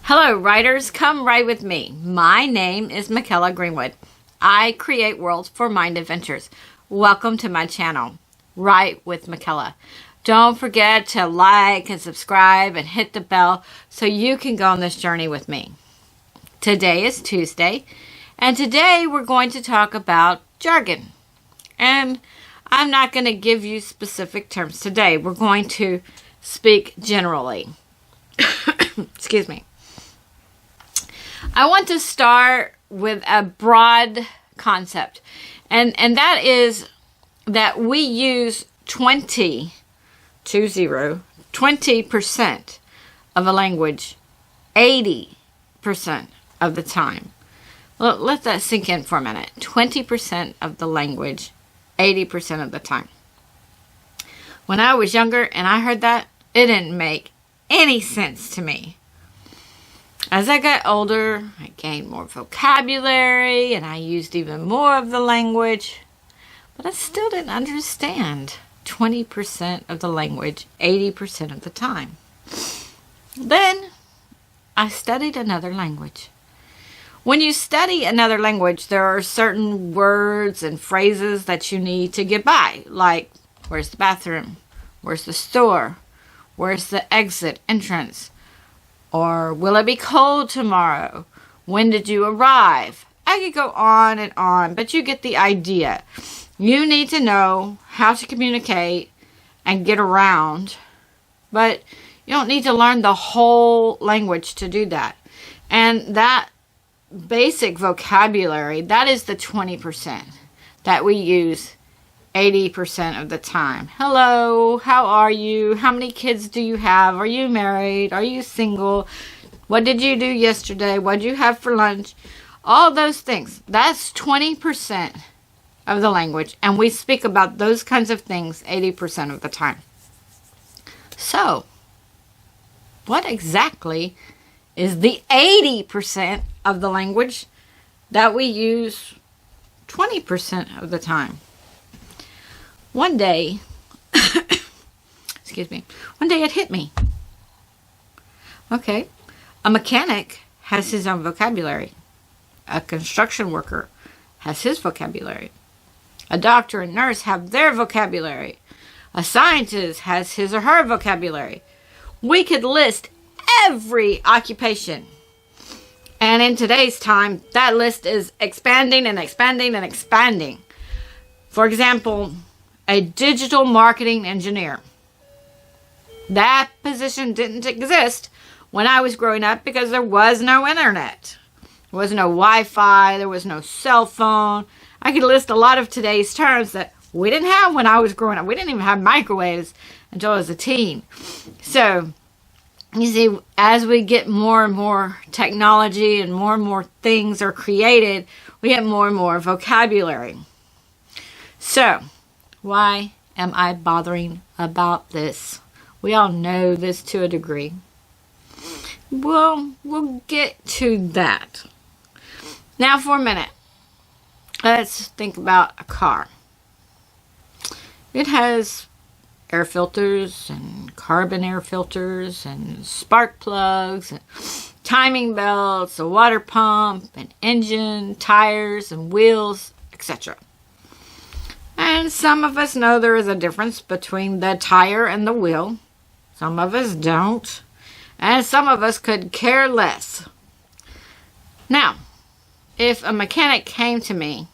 Hello, writers. Come write with me. My name is Michaela Greenwood. I create worlds for mind adventures. Welcome to my channel, Write with Michaela. Don't forget to like and subscribe and hit the bell so you can go on this journey with me. Today is Tuesday, and today we're going to talk about jargon. And I'm not going to give you specific terms today. We're going to speak generally. Excuse me. I want to start with a broad concept, and that is that we use 20% of a language 80% of the time. Well, let that sink in for a minute. 20% of the language 80% of the time. When I was younger and I heard that, it didn't make any sense to me. As I got older, I gained more vocabulary and I used even more of the language, but I still didn't understand 20% of the language 80% of the time. Then I studied another language. When you study another language, there are certain words and phrases that you need to get by, like where's the bathroom, where's the store, where's the exit entrance, or will it be cold tomorrow? When did you arrive? I could go on, but you get the idea. You need to know how to communicate and get around, but you don't need to learn the whole language to do that. And that basic vocabulary, that is the 20% that we use 80% of the time. Hello, how are you? How many kids do you have? Are you married? Are you single? What did you do yesterday? What did you have for lunch? All those things. That's 20% of the language, and we speak about those kinds of things 80% of the time. So, what exactly is the 80% of the language that we use 20% of the time? One day, one day it hit me. Okay, a mechanic has his own vocabulary. A construction worker has his vocabulary. A doctor and nurse have their vocabulary. A scientist has his or her vocabulary. We could list every occupation. And in today's time, that list is expanding and expanding and expanding. For example, a digital marketing engineer. That position didn't exist when I was growing up because there was no internet. There was no Wi-Fi. There was no cell phone. I could list a lot of today's terms that we didn't have when I was growing up. We didn't even have microwaves until I was a teen. So, you see, as we get more and more technology and more things are created, we get more and more vocabulary. So, why am I bothering about this? We all know this to a degree. Well, we'll get to that. Now for a minute, let's think about a car. It has air filters and carbon air filters and spark plugs and timing belts, a water pump, an engine, tires and wheels, etc. And some of us know there is a difference between the tire and the wheel. Some of us don't. And some of us could care less. Now, if a mechanic came to me,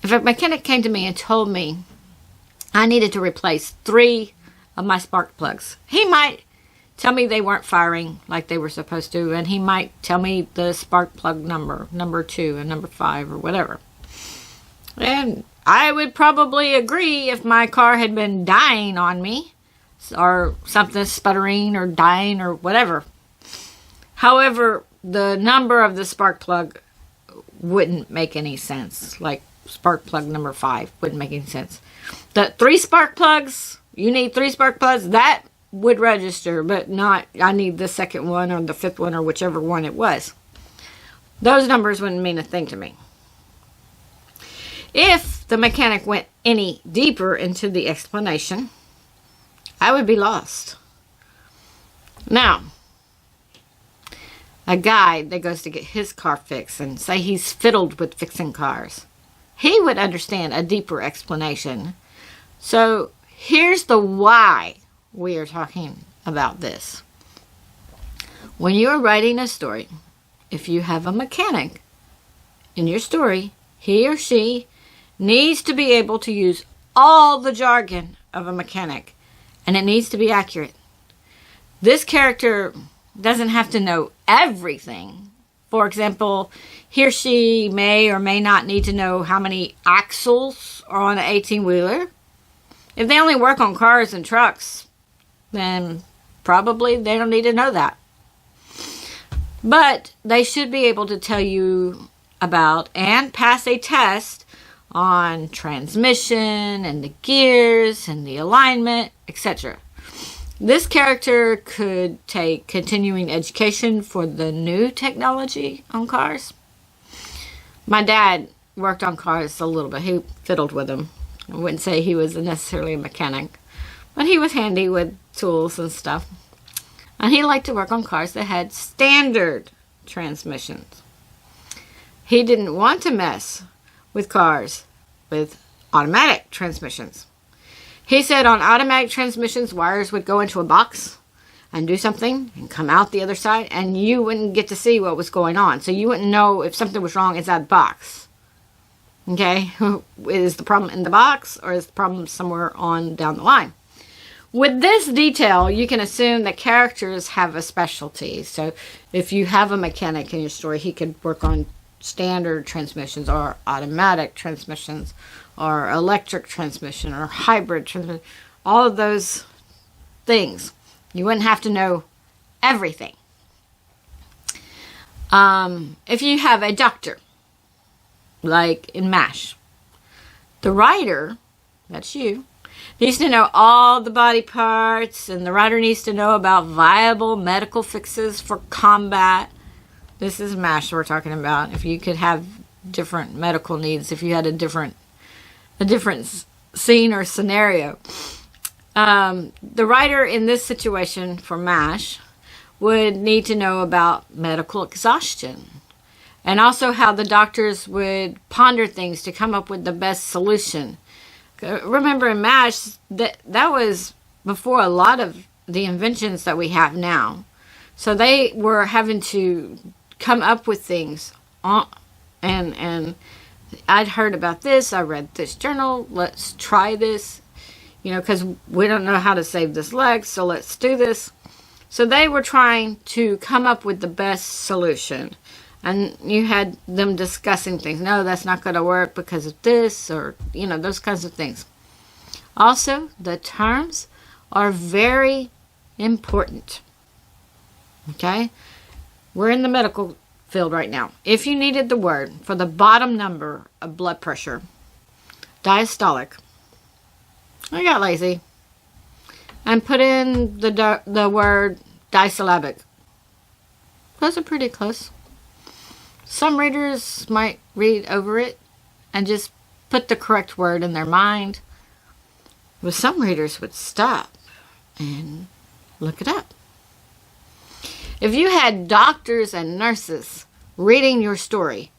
and told me I needed to replace 3 of my spark plugs, he might tell me they weren't firing like they were supposed to, and he might tell me the spark plug number 2 and number 5 or whatever. And I would probably agree if my car had been dying on me, or something sputtering or dying or whatever. However, the number of the spark plug wouldn't make any sense. Like spark plug number 5 wouldn't make any sense. The 3 spark plugs, you need 3 spark plugs, that would register, but not I need the second one or the 5th one or whichever one it was. Those numbers wouldn't mean a thing to me. If the mechanic went any deeper into the explanation, I would be lost. Now, a guy that goes to get his car fixed and say he's fiddled with fixing cars, he would understand a deeper explanation. So here's the why we are talking about this. When you are writing a story, if you have a mechanic in your story, he or she needs to be able to use all the jargon of a mechanic, and it needs to be accurate. This character doesn't have to know everything. For example, he or she may or may not need to know how many axles are on an 18-wheeler. If they only work on cars and trucks, then probably they don't need to know that. But they should be able to tell you about and pass a test on transmission and the gears and the alignment, etc. This character could take continuing education for the new technology on cars. My dad worked on cars a little bit. He fiddled with them. I wouldn't say he was necessarily a mechanic, but he was handy with tools and stuff. And he liked to work on cars that had standard transmissions. He didn't want to mess with cars with automatic transmissions. He said on automatic transmissions, wires would go into a box and do something and come out the other side, and you wouldn't get to see what was going on. So you wouldn't know if something was wrong inside the box. Okay? Is the problem in the box, or is the problem somewhere on down the line? With this detail, you can assume that characters have a specialty. So if you have a mechanic in your story, he could work on standard transmissions or automatic transmissions or electric transmission or hybrid transmission, all of those things. You wouldn't have to know everything. If you have a doctor, like in MASH, the writer, that's you, needs to know all the body parts, and the writer needs to know about viable medical fixes for combat. This is MASH we're talking about. If you could have different medical needs, if you had a different scene or scenario. The writer in this situation for MASH would need to know about medical exhaustion, and also how the doctors would ponder things to come up with the best solution. Remember in MASH, that was before a lot of the inventions that we have now. So they were having to come up with things. And I'd heard about this. I read this journal. Let's try this. Because we don't know how to save this leg, so let's do this. So they were trying to come up with the best solution. And you had them discussing things. No, that's not going to work because of this, or, those kinds of things. Also, the terms are very important. Okay? We're in the medical field right now. If you needed the word for the bottom number of blood pressure, diastolic, I got lazy and put in the word disyllabic. Those are pretty close. Some readers might read over it and just put the correct word in their mind. But some readers would stop and look it up. If you had doctors and nurses reading your story,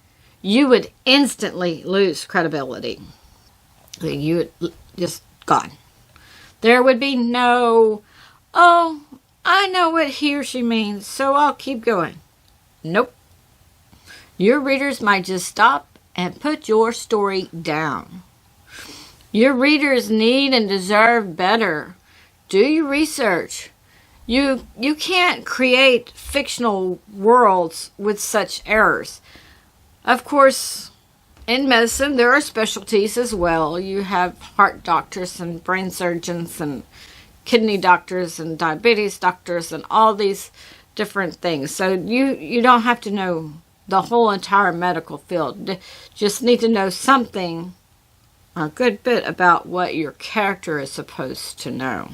you would instantly lose credibility. You would just gone. There would be no, oh, I know what he or she means, so I'll keep going. Nope. Your readers might just stop and put your story down. Your readers need and deserve better. Do your research. You can't create fictional worlds with such errors. Of course, in medicine, there are specialties as well. You have heart doctors and brain surgeons and kidney doctors and diabetes doctors and all these different things. So you don't have to know the whole entire medical field. Just need to know something, a good bit, about what your character is supposed to know.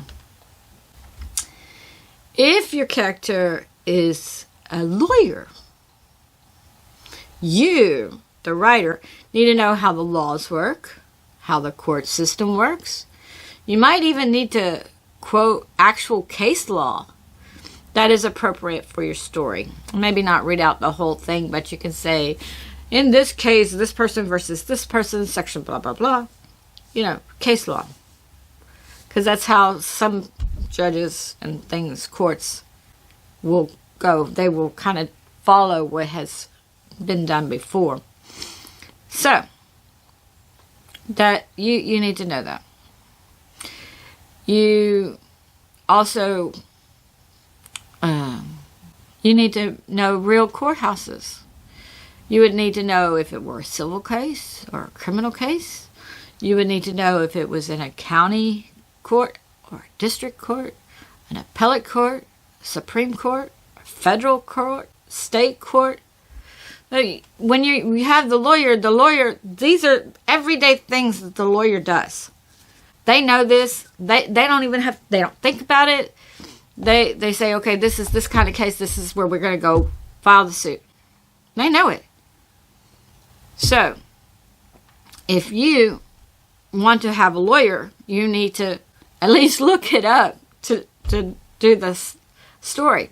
If your character is a lawyer, you, the writer, need to know how the laws work, how the court system works. You might even need to quote actual case law. that is appropriate for your story. Maybe not read out the whole thing, but you can say, in this case, this person versus this person, section blah, blah, blah. You know, case law. Because that's how some judges and things, courts, will go. They will kind of follow what has been done before. So, that you need to know that. You also, you need to know real courthouses. You would need to know if it were a civil case or a criminal case. You would need to know if it was in a county court or a district court, an appellate court, Supreme Court, federal court, state court. When you have the lawyer, these are everyday things that the lawyer does. They know this. They don't think about it. They say, okay, this is this kind of case. This is where we're going to go file the suit. They know it. So, if you want to have a lawyer, you need to at least look it up to do this story.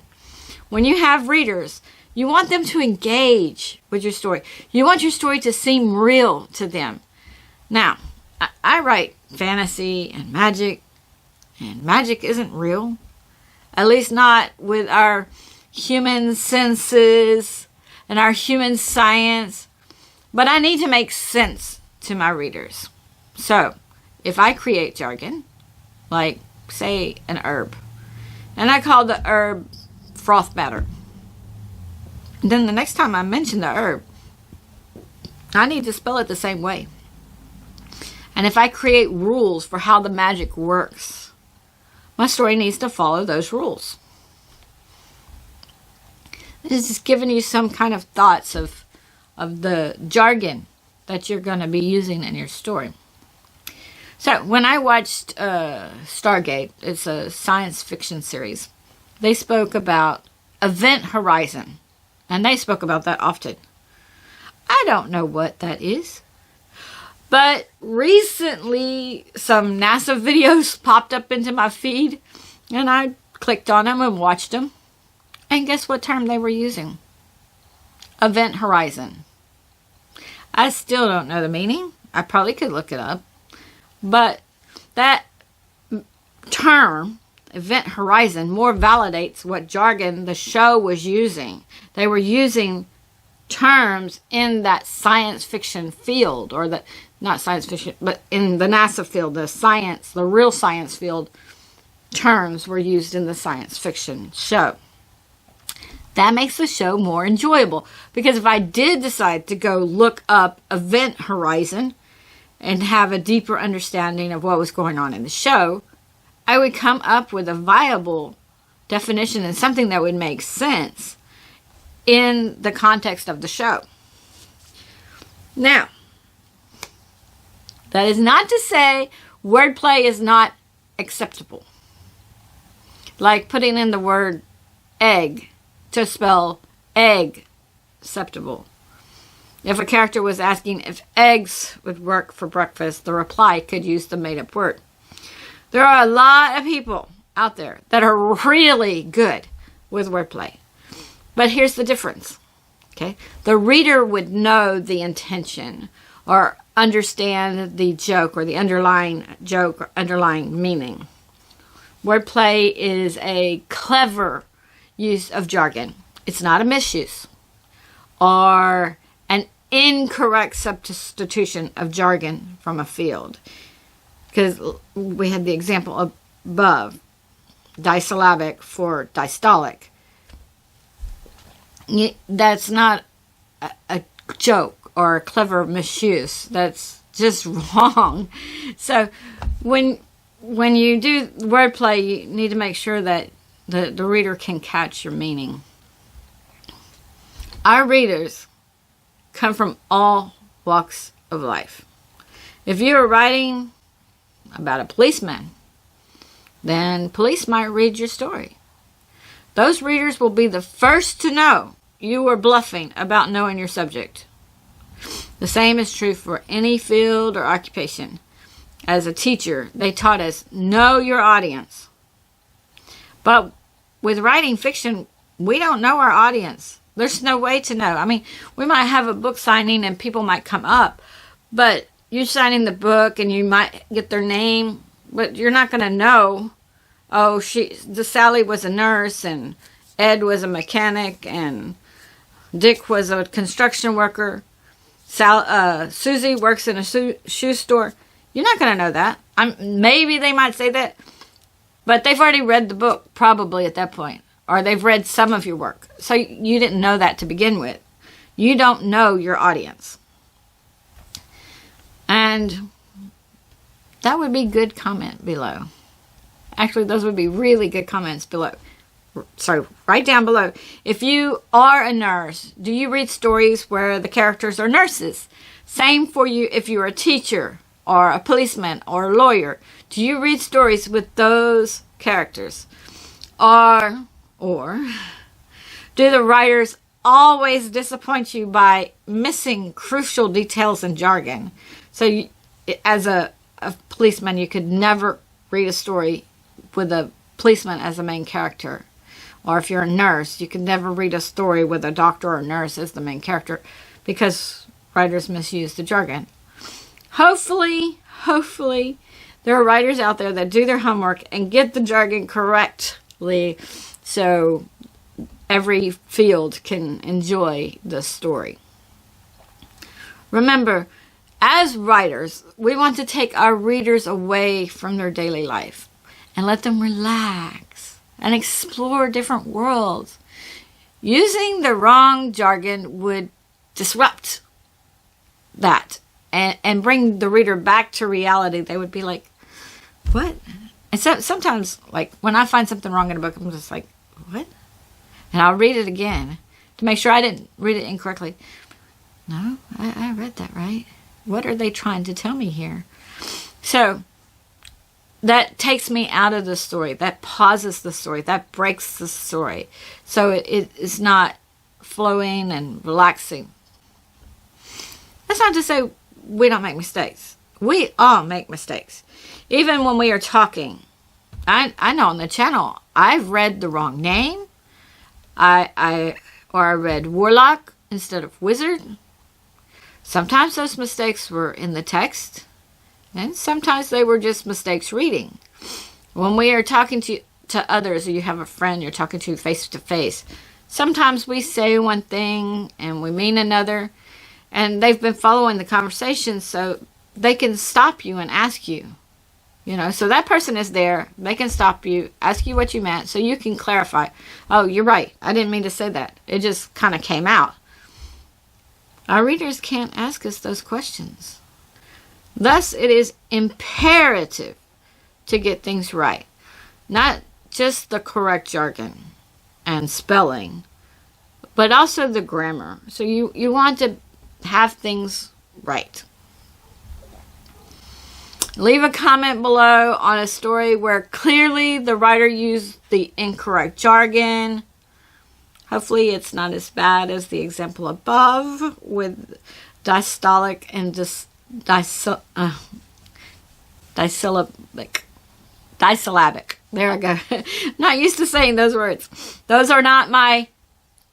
When you have readers, you want them to engage with your story. You want your story to seem real to them. Now, I write fantasy and magic isn't real. At least not with our human senses and our human science. But I need to make sense to my readers. So, if I create jargon, like, say, an herb, and I call the herb froth batter, then the next time I mention the herb, I need to spell it the same way. And if I create rules for how the magic works, my story needs to follow those rules. This is just giving you some kind of thoughts of the jargon that you're going to be using in your story. So, when I watched Stargate, it's a science fiction series, they spoke about event horizon. And they spoke about that often. I don't know what that is. But recently, some NASA videos popped up into my feed. And I clicked on them and watched them. And guess what term they were using? Event horizon. I still don't know the meaning. I probably could look it up. But that term, event horizon, more validates what jargon the show was using. They were using terms in that science fiction field, or the, not science fiction, but in the NASA field, the real science field terms were used in the science fiction show. That makes the show more enjoyable, because if I did decide to go look up event horizon and have a deeper understanding of what was going on in the show, I would come up with a viable definition and something that would make sense in the context of the show. Now, that is not to say wordplay is not acceptable. Like putting in the word egg to spell egg acceptable. If a character was asking if eggs would work for breakfast, the reply could use the made-up word. There are a lot of people out there that are really good with wordplay. But here's the difference. Okay? The reader would know the intention or understand the joke or the underlying joke or underlying meaning. Wordplay is a clever use of jargon. It's not a misuse or an incorrect substitution of jargon from a field. Because we had the example above, disyllabic for distolic. That's not a joke or a clever misuse. That's just wrong. So when you do wordplay, you need to make sure that the reader can catch your meaning. Our readers come from all walks of life. If you're writing about a policeman, then police might read your story. Those readers will be the first to know you were bluffing about knowing your subject. The same is true for any field or occupation. As a teacher, they taught us, know your audience. But with writing fiction, we don't know our audience. There's no way to know. I mean, we might have a book signing and people might come up, but you're signing the book and you might get their name, but you're not going to know, oh, Sally was a nurse and Ed was a mechanic and Dick was a construction worker. Susie works in a shoe store. You're not going to know that. Maybe they might say that, but they've already read the book probably at that point, or they've read some of your work. So you didn't know that to begin with. You don't know your audience. And that would be good comment below. Actually, those would be really good comments below. So right down below. If you are a nurse, do you read stories where the characters are nurses? Same for you if you're a teacher or a policeman or a lawyer. Do you read stories with those characters? Or do the writers always disappoint you by missing crucial details and jargon? So as a policeman, you could never read a story with a policeman as the main character. Or if you're a nurse, you could never read a story with a doctor or nurse as the main character because writers misuse the jargon. Hopefully, there are writers out there that do their homework and get the jargon correctly so every field can enjoy the story. Remember, as writers, we want to take our readers away from their daily life and let them relax and explore different worlds. Using the wrong jargon would disrupt that and bring the reader back to reality. They would be like, what? And so sometimes, like, when I find something wrong in a book, I'm just like, what? And I'll read it again to make sure I didn't read it incorrectly. No, I read that right. What are they trying to tell me here? So that takes me out of the story. That pauses the story. That breaks the story. So it is not flowing and relaxing. That's not to say we don't make mistakes. We all make mistakes. Even when we are talking. I know on the channel, I've read the wrong name. I read warlock instead of wizard. Sometimes those mistakes were in the text. And sometimes they were just mistakes reading. When we are talking to others, or you have a friend you're talking to face to face, sometimes we say one thing and we mean another. And they've been following the conversation, so they can stop you and ask you. So that person is there. They can stop you, ask you what you meant, so you can clarify. Oh, you're right. I didn't mean to say that. It just kind of came out. Our readers can't ask us those questions. Thus, it is imperative to get things right. Not just the correct jargon and spelling, but also the grammar. So you want to have things right. Leave a comment below on a story where clearly the writer used the incorrect jargon. Hopefully it's not as bad as the example above with diastolic and disyllabic. There I go. Not used to saying those words. Those are not my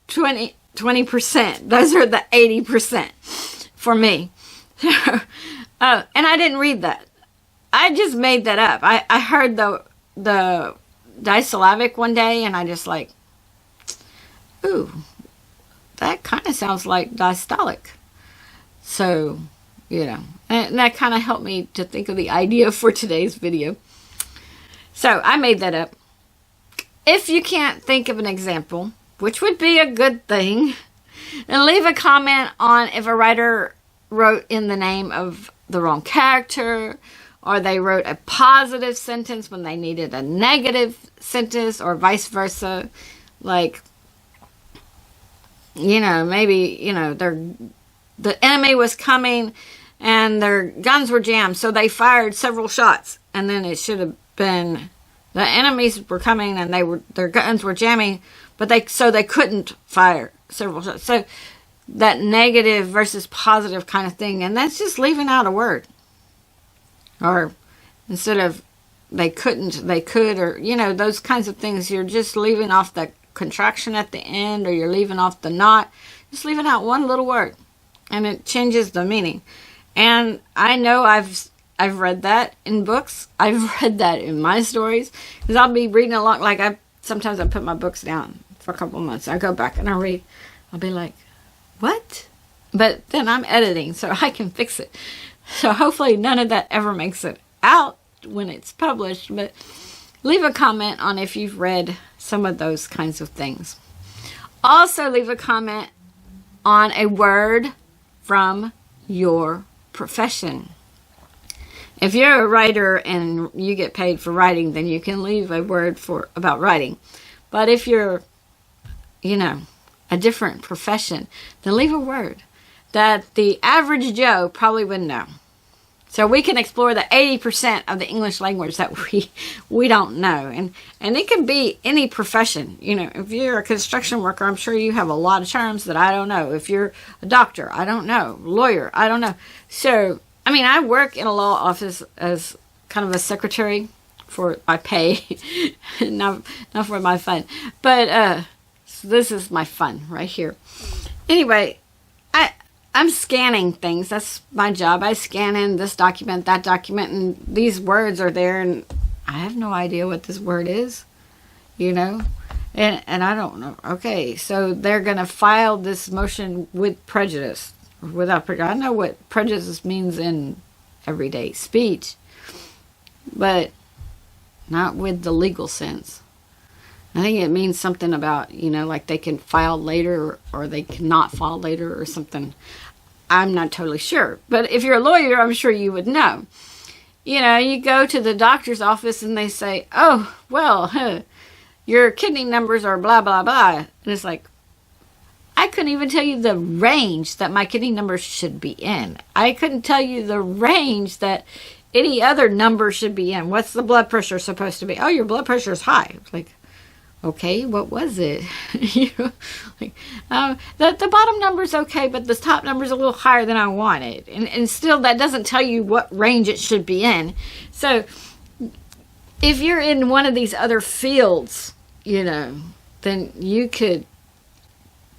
20%. Those are the 80% for me. And I didn't read that. I just made that up. I heard the disyllabic one day and I just like, ooh, that kind of sounds like diastolic. So, and that kind of helped me to think of the idea for today's video. So I made that up. If you can't think of an example, which would be a good thing, then leave a comment on if a writer wrote in the name of the wrong character, or they wrote a positive sentence when they needed a negative sentence, or vice versa. Like, maybe, the enemy was coming and their guns were jammed, so they fired several shots. And then it should have been the enemies were coming and their guns were jamming, but they couldn't fire several shots. So that negative versus positive kind of thing, and that's just leaving out a word. Or instead of they couldn't, they could, or, those kinds of things. You're just leaving off the contraction at the end, or you're leaving off the not. Just leaving out one little word, and it changes the meaning. And I know I've read that in books. I've read that in my stories, because I'll be reading along. Like sometimes I put my books down for a couple of months. I go back and I read. I'll be like, what? But then I'm editing, so I can fix it. So hopefully none of that ever makes it out when it's published. But leave a comment on if you've read some of those kinds of things. Also leave a comment on a word from your profession. If you're a writer and you get paid for writing, then you can leave a word about writing. But if you're, a different profession, then leave a word that the average Joe probably wouldn't know. So we can explore the 80% of the English language that we don't know. And it can be any profession. If you're a construction worker, I'm sure you have a lot of terms that I don't know. If you're a doctor, I don't know. Lawyer, I don't know. So, I work in a law office as kind of a secretary for my pay, not for my fun. But so this is my fun right here. Anyway, I'm scanning things. That's my job. I scan in this document, that document, and these words are there, and I have no idea what this word is, and I don't know. Okay, so they're going to file this motion with prejudice, or without prejudice. I know what prejudice means in everyday speech, but not with the legal sense. I think it means something about, like they can file later or they cannot file later or something. I'm not totally sure. But if you're a lawyer, I'm sure you would know. You go to the doctor's office and they say, oh, well, your kidney numbers are blah, blah, blah. And it's like, I couldn't even tell you the range that my kidney numbers should be in. I couldn't tell you the range that any other number should be in. What's the blood pressure supposed to be? Oh, your blood pressure is high. It's like, okay, what was it? The bottom number's okay, but the top number's a little higher than I wanted. And still, that doesn't tell you what range it should be in. So, if you're in one of these other fields, then you could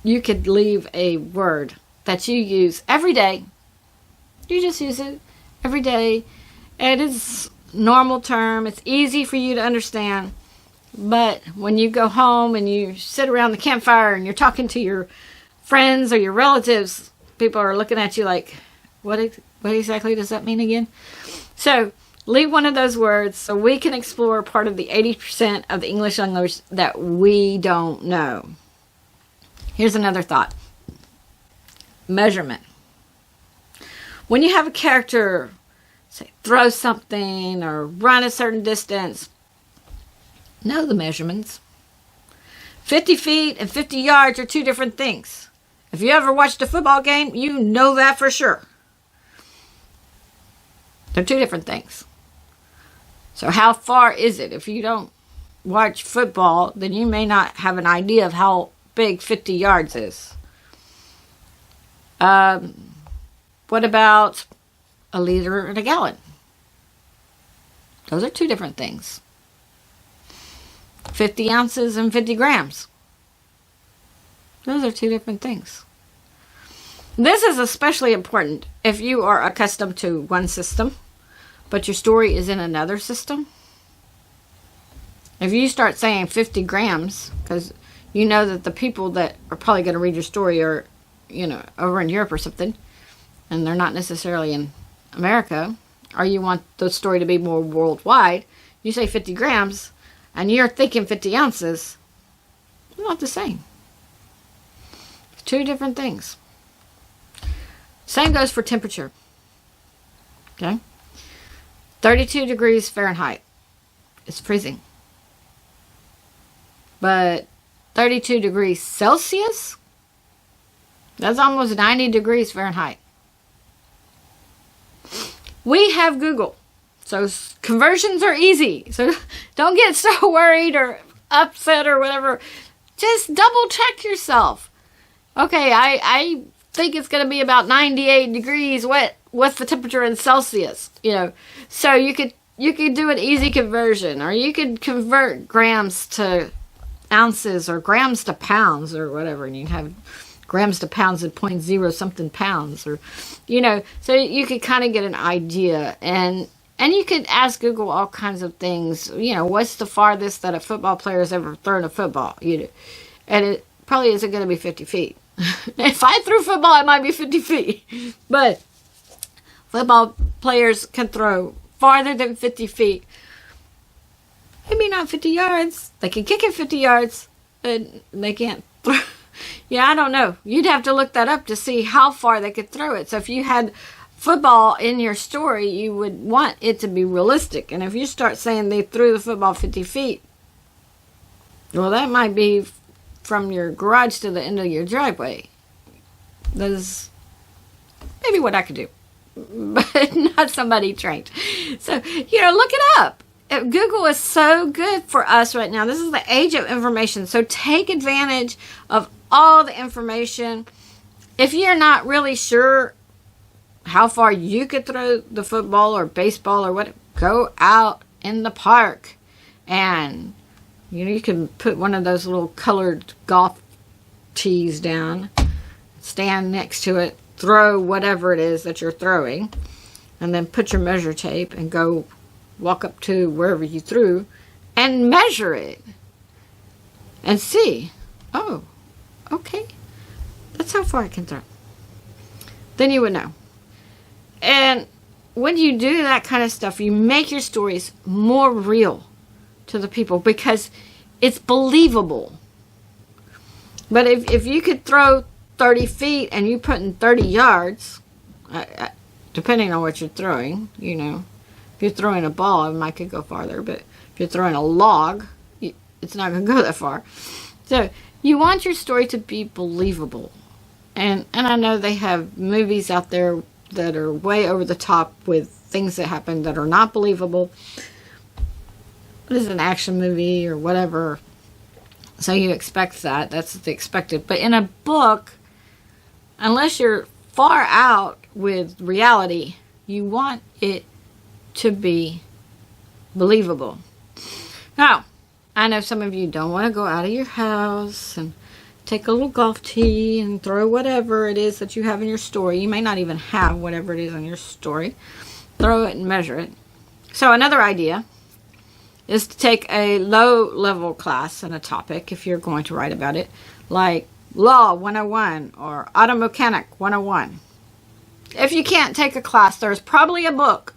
leave a word that you use every day. You just use it every day. It is a normal term. It's easy for you to understand. But when you go home and you sit around the campfire and you're talking to your friends or your relatives, people are looking at you like, what exactly does that mean again? So leave one of those words so we can explore part of the 80% of the English language that we don't know. Here's another thought. Measurement. When you have a character, say, throw something or run a certain distance, know the measurements. 50 feet and 50 yards are two different things. If you ever watched a football game, you know that for sure. They're two different things. So how far is it? If you don't watch football, then you may not have an idea of how big 50 yards is. What about a liter and a gallon? Those are two different things. 50 ounces and 50 grams. Those are two different things. This is especially important if you are accustomed to one system, but your story is in another system. If you start saying 50 grams, because you know that the people that are probably going to read your story are, over in Europe or something, and they're not necessarily in America, or you want the story to be more worldwide, you say 50 grams, and you're thinking 50 ounces, they're not the same. Two different things. Same goes for temperature. Okay? 32 degrees Fahrenheit is freezing. But 32 degrees Celsius, that's almost 90 degrees Fahrenheit. We have Google. So conversions are easy. So don't get so worried or upset or whatever. Just double check yourself. Okay, I think it's going to be about 98 degrees. What's the temperature in Celsius? So you could you could do an easy conversion, or you could convert grams to ounces or grams to pounds or whatever, and you have grams to pounds at 0.0 something pounds, or so you could kind of get an idea, and you could ask Google all kinds of things. What's the farthest that a football player has ever thrown a football? And it probably isn't going to be 50 feet. If I threw football, it might be 50 feet, but football players can throw farther than 50 feet. Maybe not 50 yards. They can kick it 50 yards, but they can't throw. I don't know. You'd have to look that up to see how far they could throw it. So if you had football in your story, you would want it to be realistic. And if you start saying they threw the football 50 feet, well, that might be from your garage to the end of your driveway. That's maybe what I could do, but not somebody trained. So, look it up. Google is so good for us right now. This is the age of information. So take advantage of all the information. If you're not really sure how far you could throw the football or baseball or what, go out in the park, and you can put one of those little colored golf tees down, stand next to it, throw whatever it is that you're throwing, and then put your measure tape and go walk up to wherever you threw and measure it and see, oh, okay, that's how far I can throw. Then you would know. And when you do that kind of stuff, you make your stories more real to the people because it's believable. But if you could throw 30 feet and you put in 30 yards, depending on what you're throwing, if you're throwing a ball, it might could go farther, but if you're throwing a log, it's not going to go that far. So you want your story to be believable. And I know they have movies out there that are way over the top with things that happen that are not believable. It is an action movie or whatever, so you expect that. That's the expected. But in a book, unless you're far out with reality, you want it to be believable. Now, I know some of you don't want to go out of your house and take a little golf tee and throw whatever it is that you have in your story. You may not even have whatever it is in your story. Throw it and measure it. So another idea is to take a low-level class in a topic if you're going to write about it, like Law 101 or Auto Mechanic 101. If you can't take a class, there's probably a book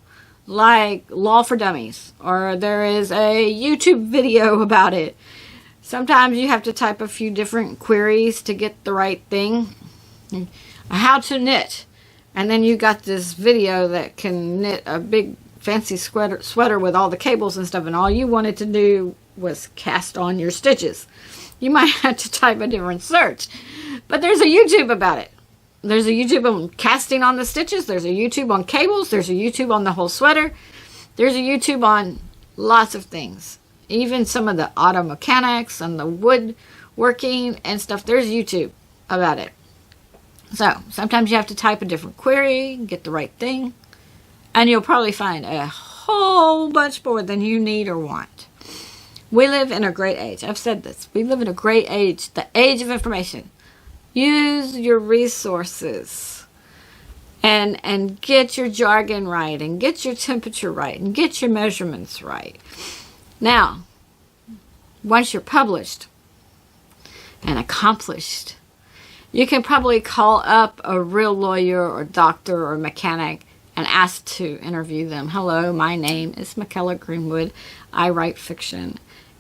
like Law for Dummies, or there is a YouTube video about it. Sometimes you have to type a few different queries to get the right thing. How to knit. And then you got this video that can knit a big fancy sweater with all the cables and stuff, and all you wanted to do was cast on your stitches. You might have to type a different search. But there's a YouTube about it. There's a YouTube on casting on the stitches. There's a YouTube on cables. There's a YouTube on the whole sweater. There's a YouTube on lots of things. Even some of the auto mechanics and the woodworking and stuff. There's YouTube about it. So sometimes you have to type a different query, get the right thing, and you'll probably find a whole bunch more than you need or want. We live in a great age. I've said this. We live in a great age. The age of information. Use your resources and get your jargon right and get your temperature right and get your measurements right. Now, once you're published and accomplished, you can probably call up a real lawyer or doctor or mechanic and ask to interview them. Hello, my name is Michaela Greenwood. I write fiction.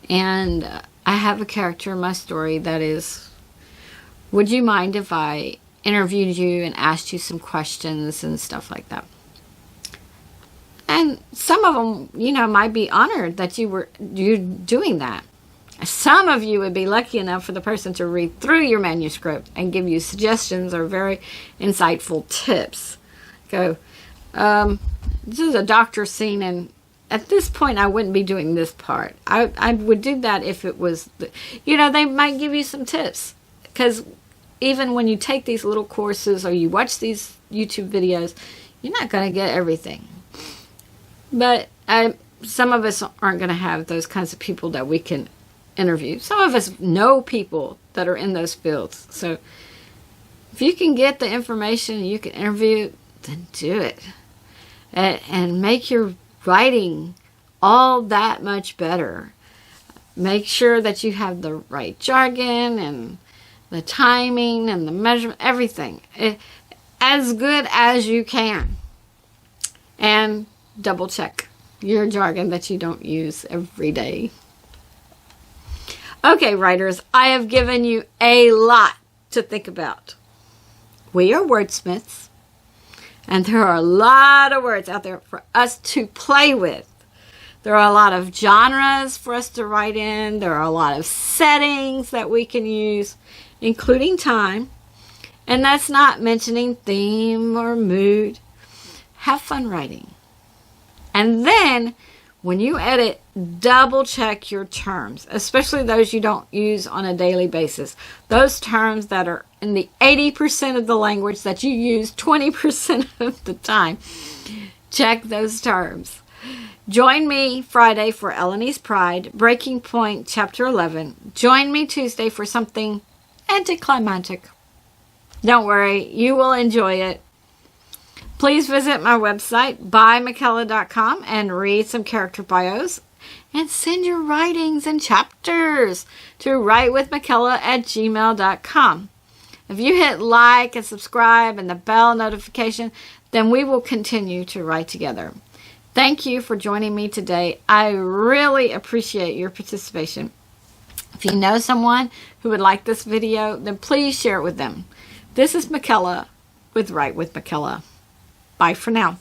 And I have a character in my story that is, would you mind if I interviewed you and asked you some questions and stuff like that? And some of them, might be honored that you doing that. Some of you would be lucky enough for the person to read through your manuscript and give you suggestions or very insightful tips. Go, this is a doctor scene, and at this point I wouldn't be doing this part. I would do that if it was, they might give you some tips. Because even when you take these little courses or you watch these YouTube videos, you're not going to get everything. But some of us aren't going to have those kinds of people that we can interview. Some of us know people that are in those fields. So if you can get the information, you can interview, then do it. And make your writing all that much better. Make sure that you have the right jargon and the timing and the measurement, everything. As good as you can. And double check your jargon that you don't use every day. Okay, writers, I have given you a lot to think about. We are wordsmiths, and there are a lot of words out there for us to play with. There are a lot of genres for us to write in. There are a lot of settings that we can use, including time. And that's not mentioning theme or mood. Have fun writing. And then, when you edit, double check your terms, especially those you don't use on a daily basis. Those terms that are in the 80% of the language that you use 20% of the time. Check those terms. Join me Friday for Eleni's Pride, Breaking Point, Chapter 11. Join me Tuesday for something anticlimactic. Don't worry, you will enjoy it. Please visit my website, bymckella.com, and read some character bios. And send your writings and chapters to writewithmckella@gmail.com. If you hit like and subscribe and the bell notification, then we will continue to write together. Thank you for joining me today. I really appreciate your participation. If you know someone who would like this video, then please share it with them. This is Mckella with Write with Mckella. Bye for now.